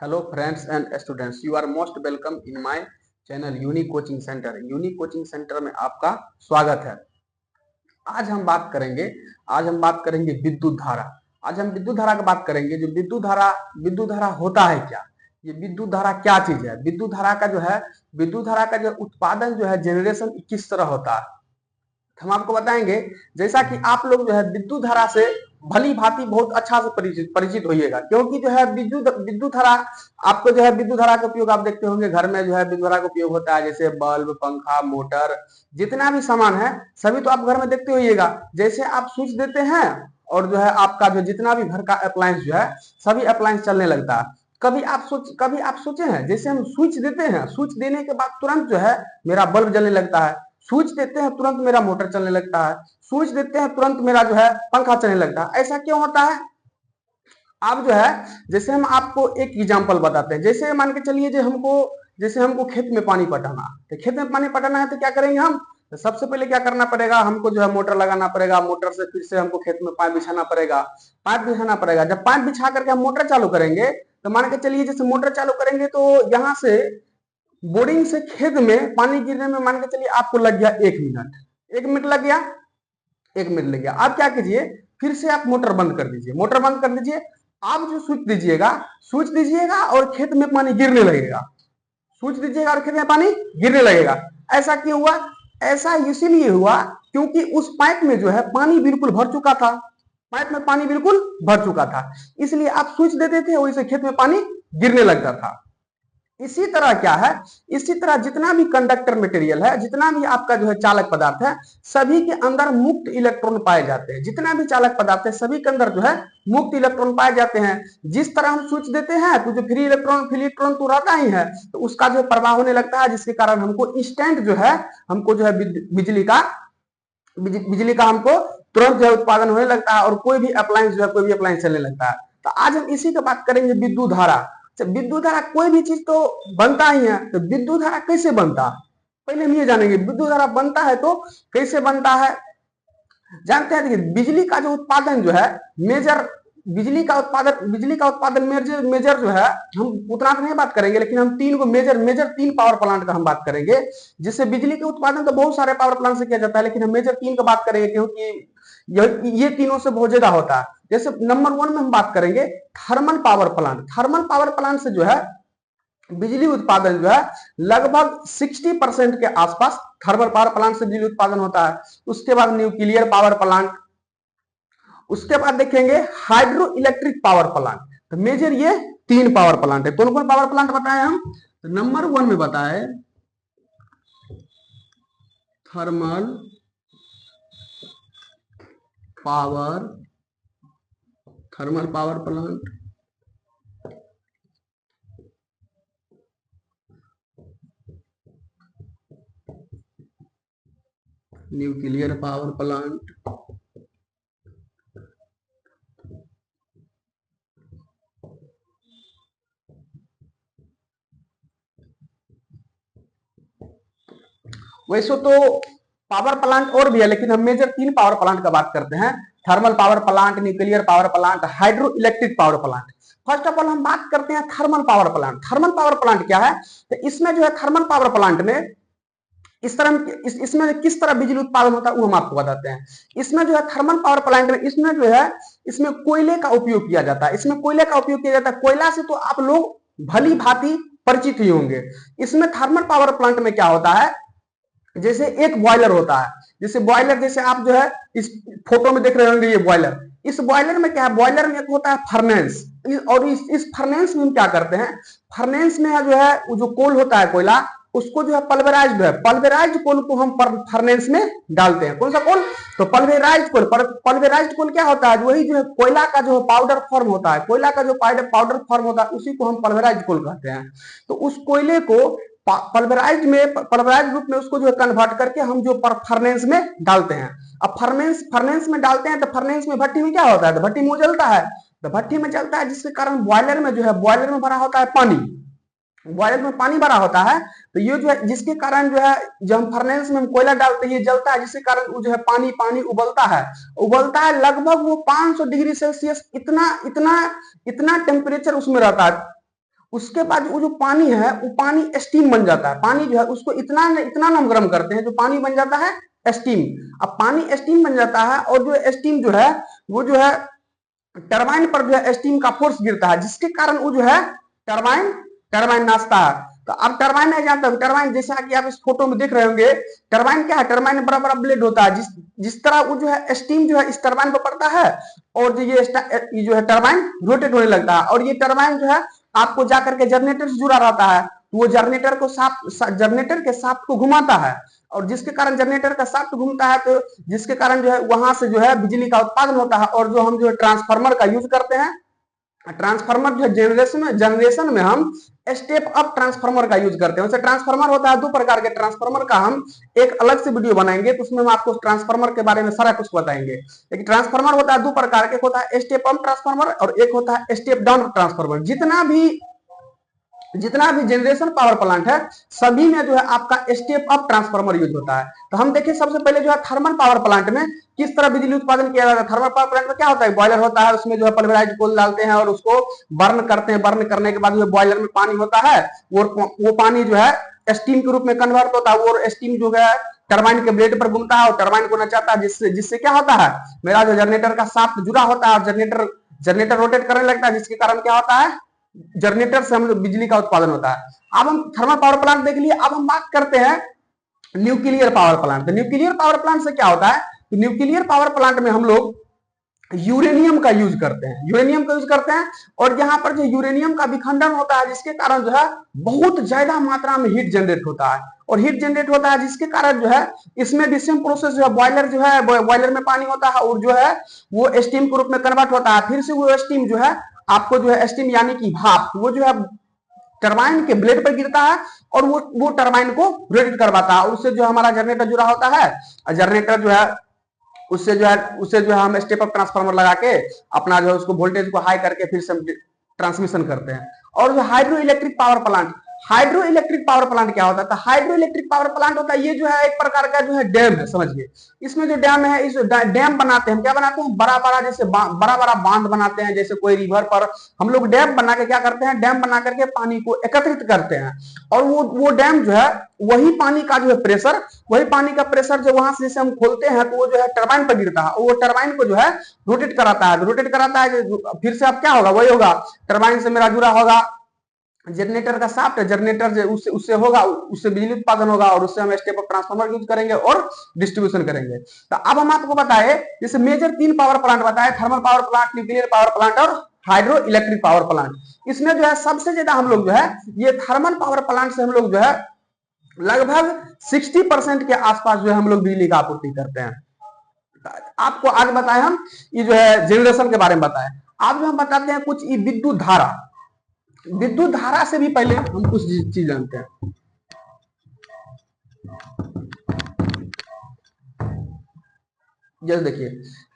Hello friends and students, you are most welcome in my channel unique coaching centre. Unique coaching centre में आपका स्वागत है। आज हम बात करेंगे विद्युत धारा। आज हम विद्युत धारा की बात करेंगे। जो विद्युत धारा होता है क्या, ये विद्युत धारा क्या चीज है, विद्युत धारा का जो उत्पादन जो है जनरेशन किस तरह होता है, हम आपको बताएंगे। जैसा कि आप लोग जो है विद्युत धारा से भली भांति बहुत अच्छा से परिचित होइएगा, क्योंकि जो है विद्युत धारा आपको जो है विद्युत धारा का उपयोग आप देखते होंगे घर में जो है विद्युत धारा का उपयोग होता है, जैसे बल्ब, पंखा, मोटर, जितना भी सामान है सभी तो आप घर में देखते होइएगा। जैसे आप स्विच देते हैं और जो है आपका जो जितना भी घर का अप्लायंस जो है सभी अप्लायंस चलने लगता है। कभी आप सोचे हैं, जैसे हम स्विच देते हैं, स्विच देने के बाद तुरंत जो है मेरा बल्ब जलने लगता है, स्विच देते हैं तुरंत मेरा मोटर चलने लगता है, स्विच देते हैं तुरंत मेरा जो है पंखा चलने लगता है। ऐसा क्यों होता है? अब जो है जैसे हम आपको एक एग्जांपल बताते हैं। जैसे मान के चलिए जैसे हमको खेत में पानी पटाना, तो खेत में पानी पटाना है तो क्या करेंगे हम? तो सबसे पहले क्या करना पड़ेगा, हमको जो है मोटर लगाना पड़ेगा, मोटर से फिर से हमको खेत में पाइप बिछाना पड़ेगा। जब पाइप बिछा करके हम मोटर चालू करेंगे, तो मान के चलिए जैसे मोटर चालू करेंगे तो यहाँ से बोरिंग से खेत में पानी गिरने में मान के चलिए आपको लग गया 1 मिनट लग गया। 1 मिनट लग गया। आप क्या कीजिए, फिर से आप मोटर बंद कर दीजिए। आप जो स्विच दीजिएगा और खेत में पानी गिरने लगेगा। स्विच दीजिएगा और खेत में पानी गिरने लगेगा। ऐसा क्यों हुआ? ऐसा इसीलिए हुआ क्योंकि उस पाइप में जो है पानी बिल्कुल भर चुका था। इसलिए आप स्विच देते थे, वैसे खेत में पानी गिरने लगता था। इसी तरह क्या है, इसी तरह जितना भी कंडक्टर मटेरियल है, जितना भी आपका जो है चालक पदार्थ है, सभी के अंदर मुक्त इलेक्ट्रॉन पाए जाते हैं। जितना भी चालक पदार्थ है सभी के अंदर जो है मुक्त इलेक्ट्रॉन पाए जाते हैं। जिस तरह हम स्विच देते हैं तो जो फ्री इलेक्ट्रॉन तो रहता ही है, तो उसका जो प्रवाह होने लगता है, जिसके कारण हमको इंस्टेंट जो है बिजली का हमको तुरंत जो है उत्पादन होने लगता है और कोई भी अप्लायंस चलने लगता है। तो आज हम इसी की बात करेंगे, विद्युत धारा। विद्युत धारा कोई भी चीज तो बनता ही है, तो विद्युत धारा कैसे बनता है पहले हम ये जानेंगे। विद्युत धारा बनता है तो कैसे बनता है जानते हैं। देखिए, बिजली का उत्पादन मेजर जो है, हम उतना तो नहीं बात करेंगे, लेकिन हम तीन पावर प्लांट का हम बात करेंगे। जिससे बिजली के उत्पादन तो बहुत सारे पावर प्लांट से किया जाता है, लेकिन हम मेजर 3 का बात करेंगे क्योंकि ये तीनों से बहुत ज्यादा होता है। जैसे नंबर 1 में हम बात करेंगे thermal power plant. Thermal power plant से जो है बिजली उत्पादन जो है लगभग 60% के आसपास थर्मल पावर प्लांट से बिजली उत्पादन होता है। उसके बाद न्यूक्लियर पावर प्लांट, उसके बाद देखेंगे हाइड्रो इलेक्ट्रिक पावर प्लांट। तो मेजर ये 3 पावर प्लांट है। कौन कौन पावर प्लांट बताए हम? तो नंबर 1 में बताए thermal power plant, nuclear power plant, वैसे तो पावर प्लांट और भी है, लेकिन हम मेजर 3 पावर प्लांट का बात करते हैं। Thermal power plant, nuclear power plant, hydro electric power plant. First of all हम बात करते हैं thermal power plant. Thermal power plant क्या है? तो इसमें जो है थर्मल पावर प्लांट में इसमें किस तरह बिजली उत्पादन होता है वो हम आपको बताते हैं। इसमें जो है थर्मल पावर प्लांट में इसमें कोयले का उपयोग किया जाता है। कोयला से तो आप लोग भली भांति परिचित ही होंगे। इसमें थर्मल पावर प्लांट में क्या होता है, जैसे एक बॉयलर होता है, जैसे आप जो है इस फोटो में देख रहे होंगे, ये बॉयलर। इस बॉयलर में क्या है, बॉयलर में एक होता है फर्नेस, और इस फर्नेस में हम क्या करते हैं, फर्नेस में जो है जो कोल होता है कोयला, उसको जो है पल्वेराइज्ड कोल को हम फर्नेस में डालते हैं। कौन सा कोल? तो पल्वेराइज्ड कोल क्या होता है, वही जो है कोयला का जो पाउडर फॉर्म होता है, उसी को हम पल्वेराइज्ड कोल कहते हैं। तो उस कोयले को पल्वराइज रूप में उसको जो है कन्वर्ट करके हम जो फर्नेस में डालते हैं। अब फर्नेस में डालते हैं तो फर्नेस में भट्टी में क्या होता है, तो भट्टी में जलता है। तो भट्टी में जलता है, जिसके कारण बॉयलर में भरा होता है पानी। बॉयलर में पानी भरा होता है, तो ये जो है जिसके कारण जो है जब हम फर्नेस में हम कोयला डालते हैं, ये जलता है, जिसके कारण वो जो है पानी उबलता है लगभग वो 500 डिग्री सेल्सियस इतना टेम्परेचर उसमें रहता है। उसके बाद वो जो पानी है वो पानी स्टीम बन जाता है। पानी जो है उसको इतना इतना हम गर्म करते हैं जो पानी बन जाता है स्टीम। अब पानी स्टीम बन जाता है और जो स्टीम जो है वो जो है टरबाइन पर जो है स्टीम का फोर्स गिरता है, जिसके कारण वो जो है टरबाइन टरबाइन नाचता है। तो अब टरबाइन नहीं जानता, टरबाइन जैसा कि आप इस फोटो में देख रहे होंगे, टरबाइन क्या है, टरबाइन में बड़ा बड़ा ब्लेड होता है, जिस तरह वो जो है स्टीम जो है इस टरबाइन पर पड़ता है और ये जो है टरबाइन रोटेट होने लगता है और ये टरबाइन जो है आपको जाकर के जनरेटर से जुड़ा रहता है। तो वो जनरेटर के शाफ्ट को घुमाता है और जिसके कारण जनरेटर का शाफ्ट घूमता है, तो जिसके कारण जो है वहां से जो है बिजली का उत्पादन होता है। और जो हम जो है ट्रांसफार्मर का यूज करते हैं, ट्रांसफार्मर जो है जनरेशन में हम स्टेप अप ट्रांसफार्मर का यूज करते हैं। वैसे ट्रांसफार्मर होता है दो प्रकार के, ट्रांसफार्मर का हम एक अलग से वीडियो बनाएंगे तो उसमें हम आपको ट्रांसफार्मर के बारे में सारा कुछ बताएंगे। एक ट्रांसफार्मर होता है दो प्रकार के, होता है स्टेप अप ट्रांसफार्मर और एक होता है स्टेप डाउन ट्रांसफार्मर। जितना भी जनरेशन पावर प्लांट है सभी में जो है आपका स्टेप अप ट्रांसफार्मर यूज होता है। तो हम देखिए सबसे पहले जो है थर्मल पावर प्लांट में किस तरह बिजली उत्पादन किया जाता है। थर्मल पावर प्लांट में क्या होता है, बॉयलर होता है, उसमें जो है पल्वराइज्ड कोल डालते हैं और उसको बर्न करते हैं। बर्न करने के बाद जो बॉयलर में पानी होता है वो पानी जो है स्टीम के रूप में कन्वर्ट होता है। वो स्टीम जो है टरबाइन के ब्लेड पर घूमता है और टरबाइन को नचाता है, जिससे क्या होता है, मेरा जो जनरेटर का शाफ्ट जुड़ा होता है और जनरेटर रोटेट करने लगता है, जिसके कारण क्या होता है, जनरेटर से हम लोग बिजली का उत्पादन होता है। अब हम थर्मल पावर प्लांट देख लिए, अब हम बात करते हैं न्यूक्लियर पावर प्लांट। तो न्यूक्लियर पावर प्लांट से क्या होता है, तो न्यूक्लियर पावर प्लांट में हम लोग यूरेनियम का यूज करते हैं और यहाँ पर जो यूरेनियम का विखंडन होता है जिसके कारण जो है बहुत ज्यादा मात्रा में हीट जनरेट होता है और हीट जनरेट होता है जिसके कारण जो है इसमें भी सेम प्रोसेस जो है, बॉयलर में पानी होता है और जो है वो स्टीम के रूप में कन्वर्ट होता है। फिर से वो स्टीम जो है आपको जो है स्टीम यानी कि भाप, वो जो है टरबाइन के ब्लेड पर गिरता है और वो टरबाइन को रोटेट करवाता है और उससे जो हमारा जनरेटर जुड़ा होता है, जनरेटर जो है उससे जो है हम स्टेप अप ट्रांसफार्मर लगा के अपना जो है उसको वोल्टेज को हाई करके फिर से ट्रांसमिशन करते हैं। और जो हाइड्रो इलेक्ट्रिक पावर प्लांट क्या होता है, हाइड्रो इलेक्ट्रिक पावर प्लांट होता है ये जो है एक प्रकार का जो है डैम है, समझिए। इसमें जो डैम है, इस डैम बनाते हैं, क्या बनाते हैं, बड़ा बड़ा जैसे बड़ा बड़ा बांध बनाते हैं, जैसे कोई रिवर पर हम लोग डैम बना के क्या करते हैं, डैम बना करके पानी को एकत्रित करते हैं और वो डैम जो है वही पानी का प्रेशर जो वहां से जैसे हम खोलते हैं तो वो जो है टरबाइन पर गिरता है और वो टरबाइन को जो है रोटेट कराता है। फिर से अब क्या होगा, वही होगा, टरबाइन से मेरा जुड़ा होगा जनरेटर का शाफ्ट है, जनरेटर उससे बिजली उत्पादन होगा और उससे हम स्टेप अप ट्रांसफार्मर यूज करेंगे और डिस्ट्रीब्यूशन करेंगे। तो अब हम आपको बताए जैसे मेजर 3 पावर प्लांट बताए, thermal power plant, nuclear power plant और हाइड्रो इलेक्ट्रिक पावर प्लांट। इसमें जो है सबसे ज्यादा हम लोग जो है ये थर्मल पावर प्लांट से हम लोग जो है लगभग 60% के आसपास जो है हम लोग बिजली का आपूर्ति करते हैं। आपको आज बताए हम ये जो है जनरेशन के बारे में बताए। आज जो हम बताते हैं कुछ विद्युत धारा से भी पहले हम कुछ चीज जानते हैं। जैसे देखिए,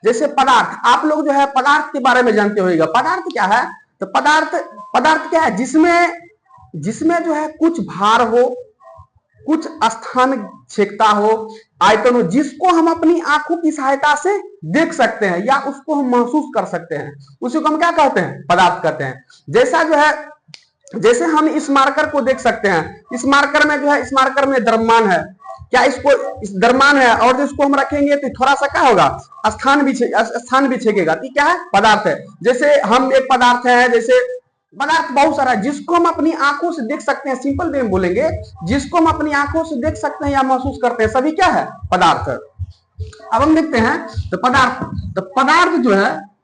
जैसे पदार्थ, आप लोग जो है पदार्थ के बारे में जानते होगा। पदार्थ क्या है, तो पदार्थ क्या है, जिसमें जो है कुछ भार हो, कुछ स्थान छेकता हो, आयतन हो, जिसको हम अपनी आंखों की सहायता से देख सकते हैं या उसको हम महसूस कर सकते हैं, उसी को हम क्या कहते हैं, पदार्थ कहते हैं। जैसे हम इस मार्कर को देख सकते हैं, इस मार्कर में द्रव्यमान है, क्या इस द्रव्यमान है और इसको हम रखेंगे तो थोड़ा सा क्या होगा, स्थान भी छेकेगा, तो क्या है, पदार्थ है। जैसे हम एक पदार्थ है, जैसे पदार्थ बहुत सारा है जिसको हम अपनी आंखों से देख सकते हैं, सिंपल वे में बोलेंगे, जिसको हम अपनी आंखों से देख सकते हैं या महसूस करते हैं, सभी क्या है, पदार्थ। अब हम देखते हैं तो पदार्थ जो है,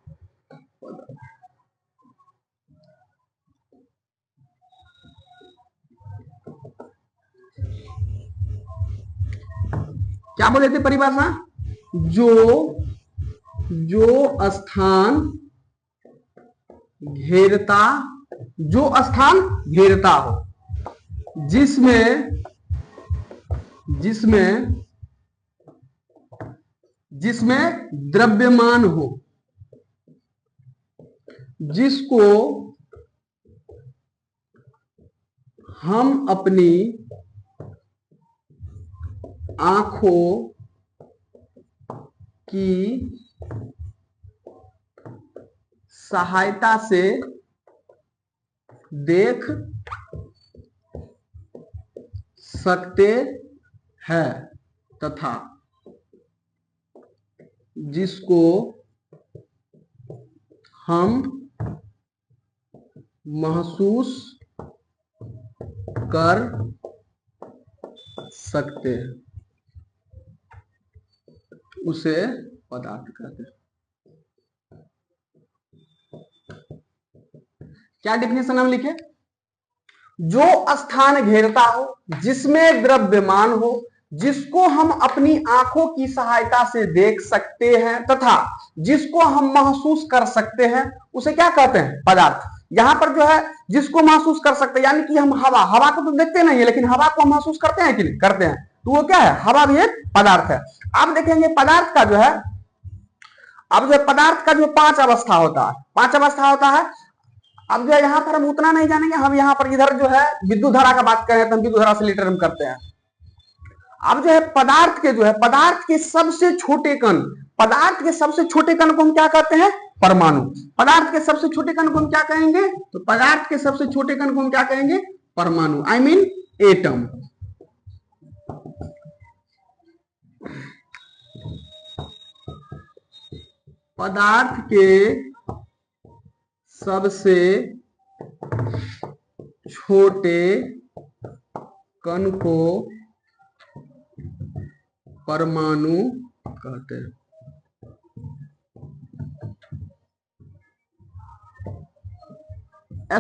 क्या बोले थे परिभाषा, जो स्थान घेरता हो, जिसमें द्रव्यमान हो, जिसको हम अपनी आंखों की सहायता से देख सकते हैं तथा जिसको हम महसूस कर सकते हैं उसे पदार्थ कहते हैं। क्या डिफिनेशन हम लिखे? जो स्थान घेरता हो, जिसमें द्रव्यमान हो, जिसको हम अपनी आंखों की सहायता से देख सकते हैं तथा जिसको हम महसूस कर सकते हैं, उसे क्या कहते हैं? पदार्थ। यहां पर जो है जिसको महसूस कर सकते हैं, यानी कि हम हवा को तो देखते नहीं है, लेकिन हवा को हम महसूस करते हैं कि नहीं करते हैं, तो वो क्या है? हवा भी एक पदार्थ है। अब देखेंगे पदार्थ का जो है, अब जो पदार्थ का जो 5 अवस्था होता है, 5 अवस्था होता है। अब जो है यहां पर हम उतना नहीं जानेंगे, हम यहां पर इधर जो है विद्युत धारा का बात करें तो हम विद्युत धारा से रिलेटेड हम करते हैं। अब जो है पदार्थ के जो है, पदार्थ के सबसे छोटे कण, पदार्थ के सबसे छोटे कण को हम क्या कहते हैं? परमाणु। पदार्थ के सबसे छोटे कण को हम क्या कहेंगे? तो पदार्थ के सबसे छोटे कण को हम क्या कहेंगे? परमाणु, आई मीन एटम। पदार्थ के सबसे छोटे कण को परमाणु कहते हैं।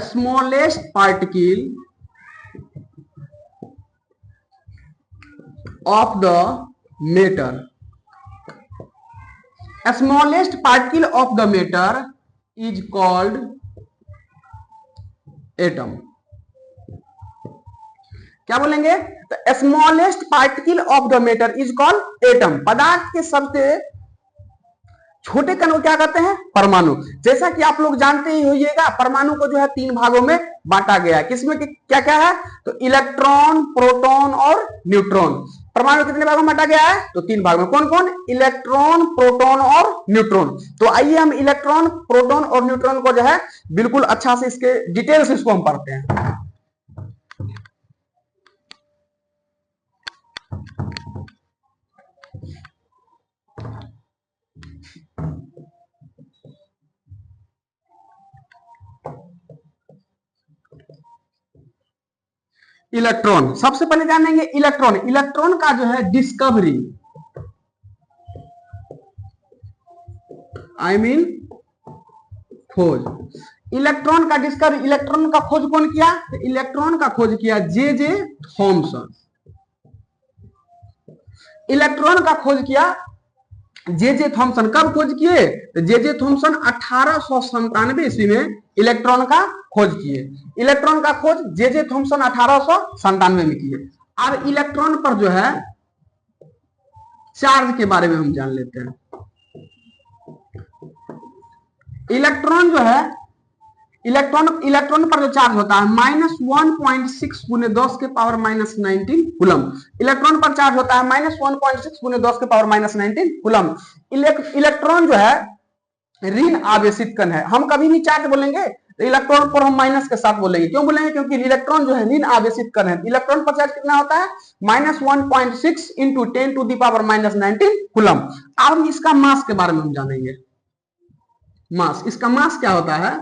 Smallest particle of the matter, smallest particle of the matter is called atom. क्या बोलेंगे? तो smallest particle of the matter is called atom. पदार्थ के सबसे छोटे कण को क्या कहते हैं? परमाणु। जैसा कि आप लोग जानते ही होइएगा, परमाणु को जो है 3 भागों में बांटा गया है। किसमें क्या क्या है? तो इलेक्ट्रॉन, प्रोटॉन और न्यूट्रॉन। परमाणु कितने भागों में बांटा गया है? तो 3 भाग में। कौन कौन? इलेक्ट्रॉन, प्रोटॉन और न्यूट्रॉन। तो आइए हम इलेक्ट्रॉन, प्रोटॉन और न्यूट्रॉन को जो है बिल्कुल अच्छा से इसके डिटेल से इसको हम पढ़ते हैं। इलेक्ट्रॉन, सबसे पहले जानेंगे इलेक्ट्रॉन। इलेक्ट्रॉन का जो है डिस्कवरी, आई मीन खोज। इलेक्ट्रॉन का डिस्कवरी, इलेक्ट्रॉन का खोज कौन किया? तो इलेक्ट्रॉन का खोज किया जे थॉमसन। इलेक्ट्रॉन का खोज किया जे थॉमसन। कब खोज किए? तो जे थॉमसन 1897 ईस्वी में इलेक्ट्रॉन का खोज किए। इलेक्ट्रॉन का खोज जे थॉमसन 1897 में किए। अब इलेक्ट्रॉन पर जो है चार्ज के बारे में हम जान लेते हैं। इलेक्ट्रॉन जो है, इलेक्ट्रॉन पर जो चार्ज होता है -1.6 गुने 10 के पावर -19 कूलम। इलेक्ट्रॉन पर चार्ज होता है -1.6 गुने 10 के पावर -19 कूलम। इलेक्ट्रॉन जो है ऋण आवेशित कण है। हम कभी भी चार्ज बोलेंगे तो इलेक्ट्रॉन पर हम माइनस के साथ बोलेंगे। क्यों बोलेंगे? क्योंकि इलेक्ट्रॉन जो है ऋण आवेशित कण है। इलेक्ट्रॉन पर चार्ज कितना होता है? -1.6 into 10 to the power -19 coulomb. अब हम इसका मास के बारे में हम जानेंगे। मास, इसका मास क्या होता है?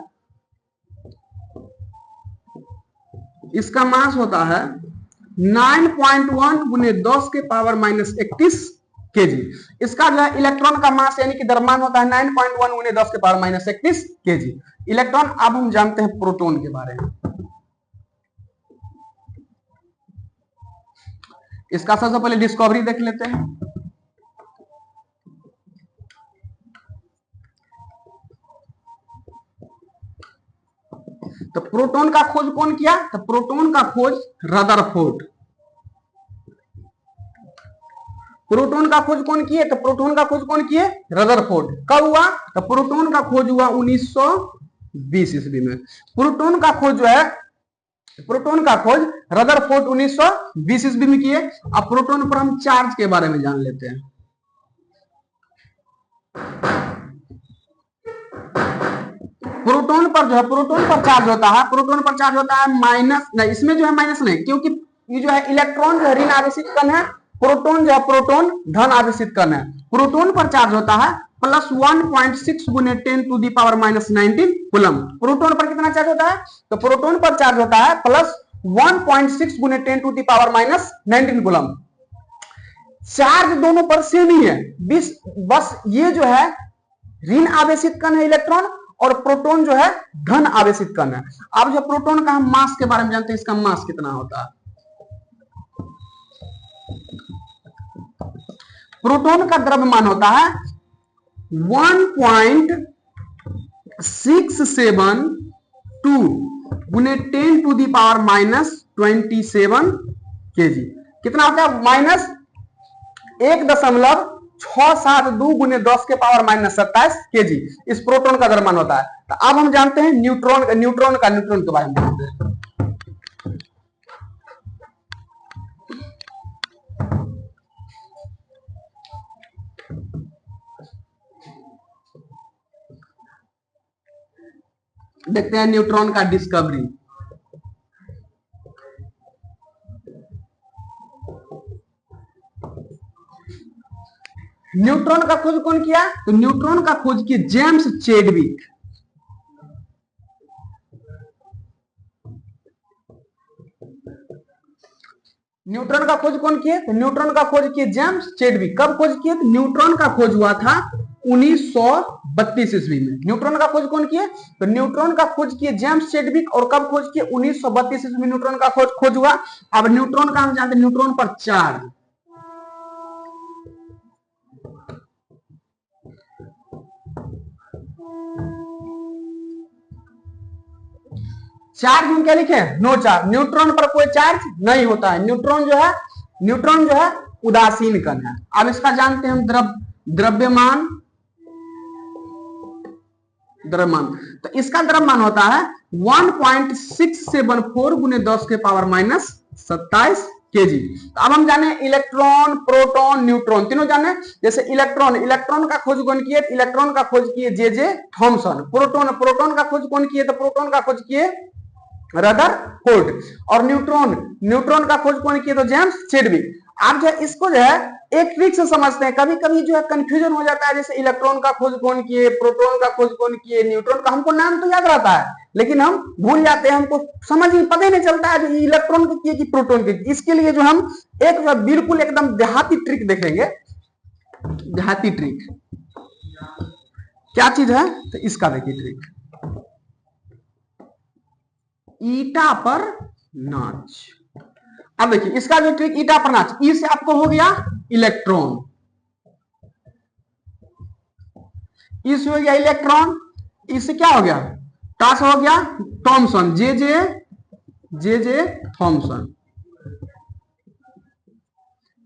इसका मास होता है 9.1 गुने 10 के पावर -31 केजी। इसका जो है इलेक्ट्रॉन का मास यानी कि द्रव्यमान होता है 9.1 गुने 10 के पावर -31 केजी। इलेक्ट्रॉन। अब हम जानते हैं प्रोटॉन के बारे में। इसका सबसे पहले डिस्कवरी देख लेते हैं। तो प्रोटॉन का खोज कौन किया? तो प्रोटॉन का खोज रदरफोर्ड। प्रोटॉन का खोज कौन किए? तो प्रोटॉन का खोज कौन किए? रदरफोर्ड। कब हुआ? तो प्रोटॉन का खोज हुआ 1920 ईस्वी में। प्रोटॉन का खोज जो है, प्रोटॉन का खोज रदरफोर्ड 1920 ईस्वी में किए। अब प्रोटॉन पर हम चार्ज के बारे में जान लेते हैं। प्रोटॉन प्रोटोन पर जो है प्रोटोन पर चार्ज होता है, प्रोटोन पर चार्ज होता है माइनस, नहीं इसमें जो है माइनस नहीं, क्योंकि ये जो है इलेक्ट्रॉन जो है ऋण आवेशित कण है, प्रोटोन जो है प्रोटोन धन आवेशित कण है। प्रोटोन पर चार्ज होता है प्लस 1.6 गुने 10 to the power minus 19 coulomb. Proton पर कितना चार्ज होता है? तो प्रोटोन पर चार्ज होता है प्लस 1.6 गुने 10 to the power minus 19 coulomb. Charge दोनों पर सेम ही है, बस ये जो है ऋण आवेशित कण है इलेक्ट्रॉन, और प्रोटोन जो है धन आवेशित कण है। अब जो प्रोटोन का हम मास के बारे में जानते हैं, इसका मास कितना होता है। प्रोटोन का द्रव्यमान होता है 1.672 गुने 10 to the power minus 27 kg. कितना होता है? माइनस 1.672 गुने 10 के पावर माइनस 27 केजी इस प्रोटोन का द्रव्यमान होता है। तो अब हम जानते हैं न्यूट्रॉन के बारे में जानते हैं। देखते हैं न्यूट्रॉन का डिस्कवरी। न्यूट्रॉन का खोज कौन किया? तो न्यूट्रॉन का खोज किया जेम्स चैडविक। न्यूट्रॉन का खोज कौन किए? तो न्यूट्रॉन का खोज किए जेम्स चैडविक। कब खोज किए? तो न्यूट्रॉन का खोज हुआ था 1932 ईस्वी में। न्यूट्रॉन का खोज कौन किए? तो न्यूट्रॉन का खोज किए जेम्स चैडविक। और कब खोज किए? 1932 ईस्वी में न्यूट्रॉन का खोज हुआ। अब न्यूट्रॉन का हम जानते हैं, न्यूट्रॉन पर चार्ज, चार्ज हम क्या लिखे? No charge. न्यूट्रॉन पर कोई चार्ज नहीं होता है। न्यूट्रॉन जो है उदासीन कण है। अब इसका जानते हैं हम द्रव्यमान। तो इसका द्रव्यमान होता है 1.674 गुने 10 के पावर माइनस 27 केजी। तो अब हम जाने इलेक्ट्रॉन, प्रोटॉन, न्यूट्रॉन तीनों जाने। जैसे इलेक्ट्रॉन का खोज कौन किए? इलेक्ट्रॉन का खोज किए जे थॉमसन। प्रोटोन का खोज कौन किए? तो प्रोटोन का खोज किए रदरफोर्ड। और न्यूट्रॉन का खोज कौन किए? तो जेम्स चैडविक। आप जो है इसको जो है एक ट्रिक से समझते हैं। कभी कभी जो है कंफ्यूजन हो जाता है, जैसे इलेक्ट्रॉन का खोज कौन किए, प्रोटॉन का खोज कौन किए, न्यूट्रॉन का। हमको नाम तो याद रहता है, लेकिन हम भूल जाते हैं, हमको समझ ही पता ही नहीं चलता है जो इलेक्ट्रॉन के किए कि प्रोटॉन के। इसके लिए जो हम एक बिल्कुल एकदम देहाती ट्रिक देखेंगे। देहाती ट्रिक क्या चीज है? तो इसका देखिए ट्रिक, ईटा पर नाच। अब देखिए इसका जो ट्रिक, ईटा पर नाच, ई से आपको हो गया इलेक्ट्रॉन, ई से हो गया इलेक्ट्रॉन, ई से क्या हो गया? टा से हो गया थॉमसन, जे थॉमसन।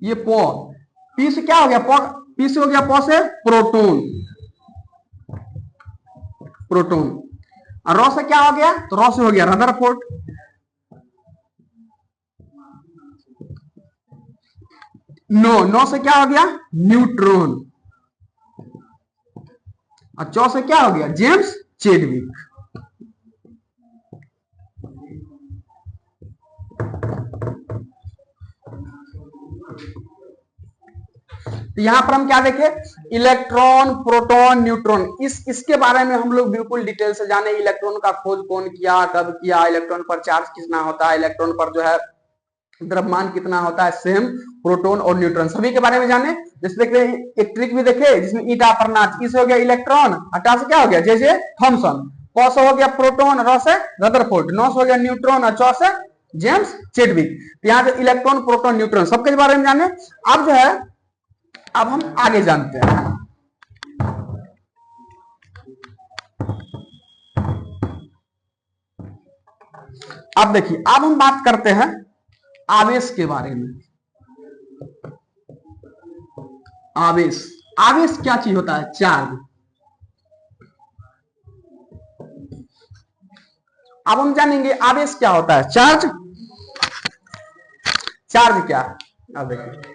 ये पो, पी से क्या हो गया? पी से हो गया पो से प्रोटोन। और रॉ से क्या हो गया? तो रॉ से हो गया रदरफोर्ड। नो से क्या हो गया? न्यूट्रॉन। और चौ से क्या हो गया? James Chadwick. तो यहां पर हम क्या देखें? इलेक्ट्रॉन, प्रोटॉन, न्यूट्रॉन, इसके बारे में हम लोग बिल्कुल डिटेल से जाने। इलेक्ट्रॉन का खोज कौन किया, कब किया, इलेक्ट्रॉन पर चार्ज कितना होता है, इलेक्ट्रॉन पर जो है द्रव्यमान कितना होता है, सेम प्रोटॉन और न्यूट्रॉन सभी के बारे में जाने। जैसे देख रहे एक ट्रिक भी देखे जिसमें ईटा पर नाच, ई से हो गया इलेक्ट्रॉन, टा से क्या हो गया? जे थॉमसन, प से हो गया प्रोटॉन, र से रदरफोर्ड, नौ से हो गया न्यूट्रॉन, और चौ से जेम्स चैडविक। तो यहाँ पे इलेक्ट्रॉन, प्रोटॉन, न्यूट्रॉन सबके बारे में जाने। अब जो है अब हम आगे जानते हैं। अब देखिए, अब हम बात करते हैं आवेश के बारे में। आवेश क्या चीज होता है? चार्ज। अब हम जानेंगे आवेश क्या होता है। चार्ज क्या? अब देखिए,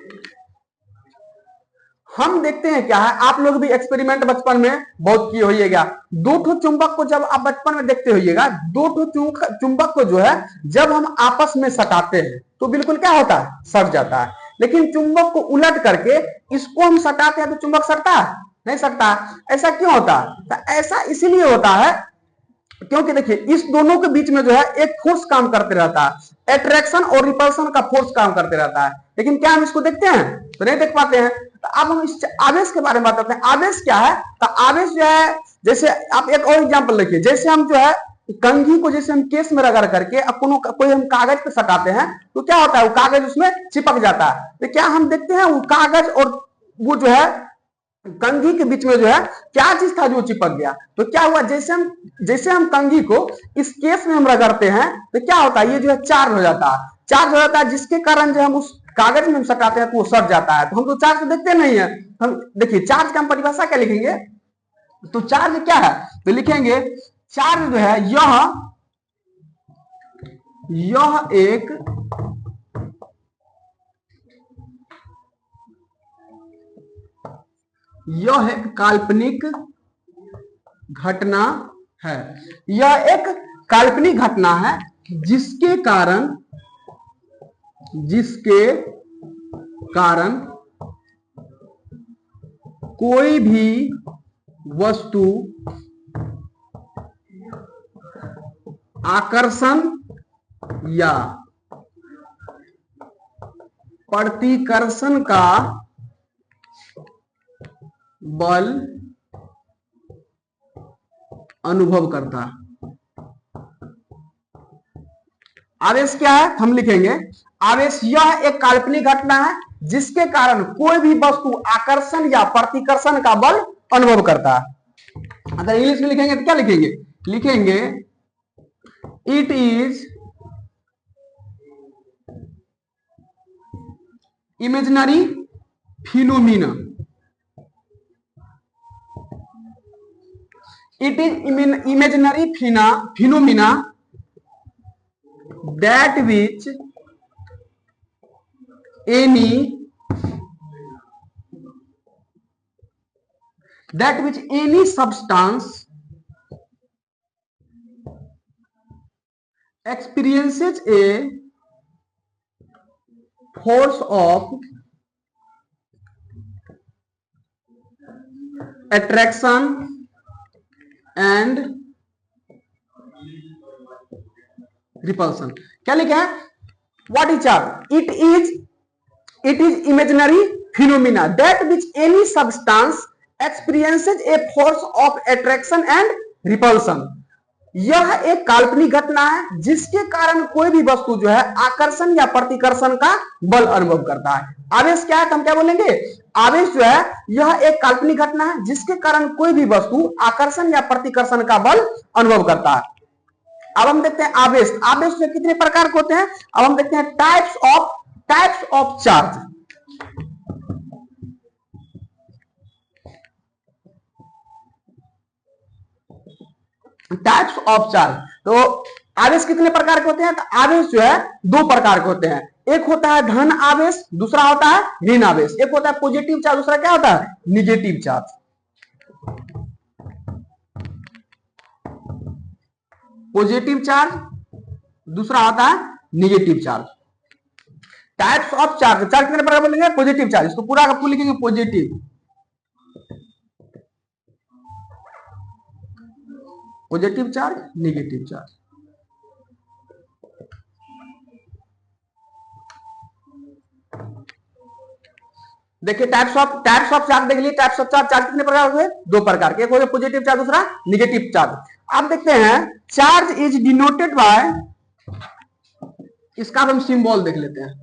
हम देखते हैं क्या है, आप लोग भी एक्सपेरिमेंट बचपन में बहुत किए होइएगा। दो ठो चुंबक को जब आप बचपन में देखते होइएगा, दो ठो चुंबक को जो है जब हम आपस में सटाते हैं तो बिल्कुल क्या होता है, सट जाता है। लेकिन चुंबक को उलट करके इसको हम सटाते हैं तो चुंबक सटता है, नहीं सटता। ऐसा क्यों होता है? तो ऐसा इसीलिए होता है क्योंकि देखिए इस दोनों के बीच में जो है एक फोर्स काम करते रहता है, अट्रैक्शन और रिपल्सन का फोर्स काम करते रहता है। लेकिन क्या हम इसको देखते हैं? तो नहीं देख पाते हैं। तो अब हम इस आवेश के बारे में बात करते हैं। आवेश क्या है? तो आवेश जो है, जैसे आप एक और एग्जांपल देखिए, जैसे हम जो है कंघी को जैसे हम केस में रगड़ करके कोई हम कागज पे सटाते हैं तो क्या होता है, वो कागज उसमें चिपक जाता है। तो क्या हम देखते हैं वो कागज और वो जो है कंघी के बीच में जो है क्या चीज था जो चिपक गया? तो क्या हुआ, जैसे हम कंघी को इस केस में हम रगड़ते हैं तो क्या होता है, ये जो है चार्ज हो जाता है। चार्ज हो जाता है जिसके कारण जो हम उस कागज में हम सटाते हैं तो वो सट जाता है। तो हम तो चार्ज को देखते नहीं है। हम देखिए चार्ज का हम परिभाषा क्या लिखेंगे? तो चार्ज क्या है? तो लिखेंगे चार्ज जो है यह एक काल्पनिक घटना है। यह एक काल्पनिक घटना है जिसके कारण कोई भी वस्तु आकर्षण या प्रतिकर्षण का बल अनुभव करता है। आवेश क्या है? हम लिखेंगे आवेश यह एक काल्पनिक घटना है जिसके कारण कोई भी वस्तु आकर्षण या प्रतिकर्षण का बल अनुभव करता है। अगर इंग्लिश में लिखेंगे तो क्या लिखेंगे? लिखेंगे it is imaginary phenomena. It is imaginary phenomena that which any substance experiences a force of attraction and repulsion. क्या लिखा है? What is charge? It is imaginary phenomena that which any substance experiences a force of attraction and repulsion. यह एक काल्पनिक घटना है जिसके कारण कोई भी वस्तु जो है आकर्षण या प्रतिकर्षण का बल अनुभव करता है। आवेश क्या है? हम क्या बोलेंगे? आवेश जो है यह एक काल्पनिक घटना है जिसके कारण कोई भी वस्तु आकर्षण या प्रतिकर्षण का बल अनुभव करता है। अब हम देखते हैं आवेश। आवेश में कितने प्रकार के होते हैं? अब हम देखते हैं types of charge. Types of charge. तो आवेश कितने प्रकार के होते हैं? तो आवेश जो है दो प्रकार के होते हैं। एक होता है धन आवेश, दूसरा होता है ऋण आवेश। एक होता है पॉजिटिव चार्ज, दूसरा क्या होता है? Negative charge. पॉजिटिव चार्ज, दूसरा होता है negative charge. Types of charge. Charge कितने प्रकार बोलेंगे? Positive charge. इसको पूरा का पूरा लिखेंगे पॉजिटिव चार्ज, निगेटिव चार्ज। देखिए टाइप्स ऑफ चार्ज देख लीजिए। टाइप्स ऑफ चार्ज कितने प्रकार के? दो प्रकार के। एक हो गया पॉजिटिव चार्ज, दूसरा निगेटिव चार्ज। अब देखते हैं चार्ज इज डिनोटेड बाय, इसका हम सिंबल देख लेते हैं।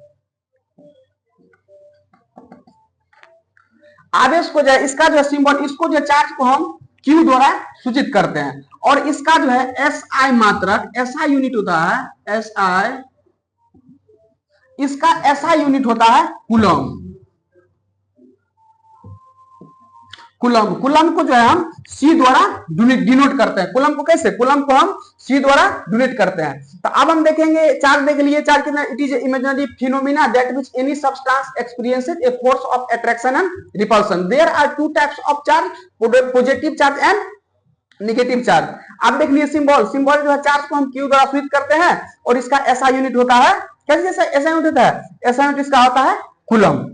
आवेश को जो है इसका जो सिंबल, इसको जो चार्ज को हम Q द्वारा सूचित करते हैं और इसका जो है SI मात्रक, SI यूनिट होता है SI, इसका SI यूनिट होता है कूलम। कुलम्ब। कुलम्ब को जो है हम सी द्वारा डिनोट करते हैं। कुलम्ब को कैसे? कुलम्ब को हम सी द्वारा डिनोट करते हैं। तो अब हम देखेंगे चार्ज, देख लिए चार्ज कितना, it is imaginary phenomena that which any substance experiences a force of attraction and repulsion. There are two types of charge, positive charge and negative charge. अब देख लिए सिंबल, सिंबल जो है चार्ज को हम क्यू द्वारा सूचित करते हैं और इसका ऐसा यूनिट होता है, कैसे ऐसा यूनिट होता है? ऐसा यूनिट इसका होता है कुलम्ब।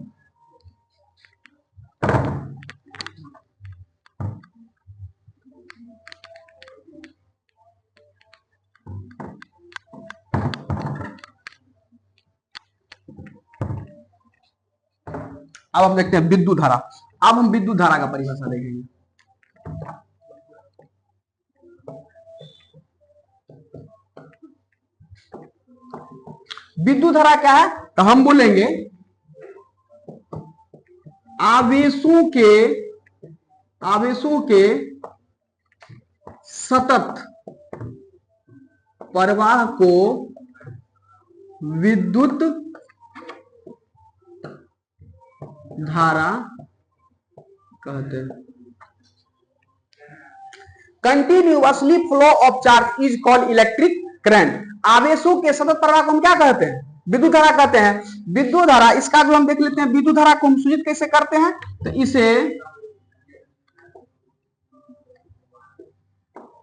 अब हम देखते हैं विद्युत धारा। अब हम विद्युत धारा का परिभाषा देखेंगे। विद्युत धारा क्या है? तो हम बोलेंगे आवेशों के सतत प्रवाह को विद्युत धारा कहते हैं। Continuously flow of charge is called electric current. आवेशों के सतत प्रवाह को हम क्या कहते हैं? विद्युत धारा कहते हैं। विद्युत धारा, इसका जो हम देख लेते हैं, विद्युत धारा को हम सूचित कैसे करते हैं? तो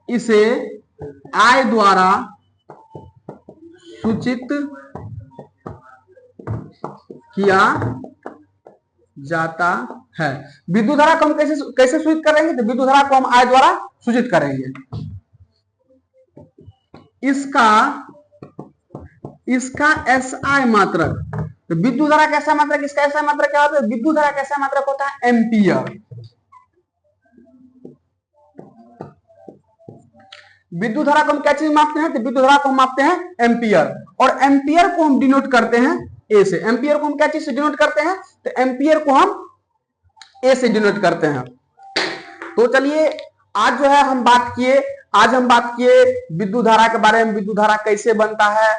इसे I द्वारा सूचित किया जाता है। विद्युत धारा को हम कैसे सूचित करेंगे? तो विद्युत धारा को हम I द्वारा सूचित करेंगे। इसका SI मात्रक, तो विद्युत धारा का ऐसा मात्रक, इसका ऐसा मात्रक क्या होता है? विद्युत धारा का ऐसा मात्रक होता है एम्पियर। विद्युत धारा को हम क्या चीज मापते हैं? तो विद्युत धारा को हम मापते हैं एम्पियर, और एम्पियर को हम डिनोट करते हैं ए से। एम्पियर को हम क्या चीज से डिनोट करते हैं? तो एम्पियर को हम ए से डिनोट करते हैं। तो चलिए आज जो है हम बात किए विद्युत धारा के बारे में। विद्युत धारा कैसे बनता है,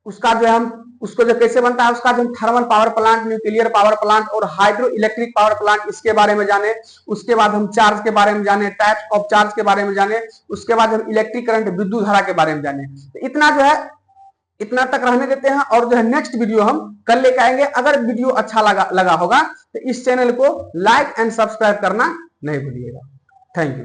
उसका जो कैसे बनता है, उसका जो हम thermal power plant, nuclear power plant और हाइड्रो इलेक्ट्रिक पावर प्लांट, इसके बारे में जाने। उसके बाद हम चार्ज के बारे में जाने, टाइप्स ऑफ चार्ज के बारे में जाने। उसके बाद हम इलेक्ट्रिक करंट, विद्युत धारा के बारे में जाने। तो इतना तक रहने देते हैं, और जो है नेक्स्ट वीडियो हम कल लेकर आएंगे। अगर वीडियो अच्छा लगा होगा तो इस चैनल को लाइक एंड सब्सक्राइब करना नहीं भूलिएगा। Thank you.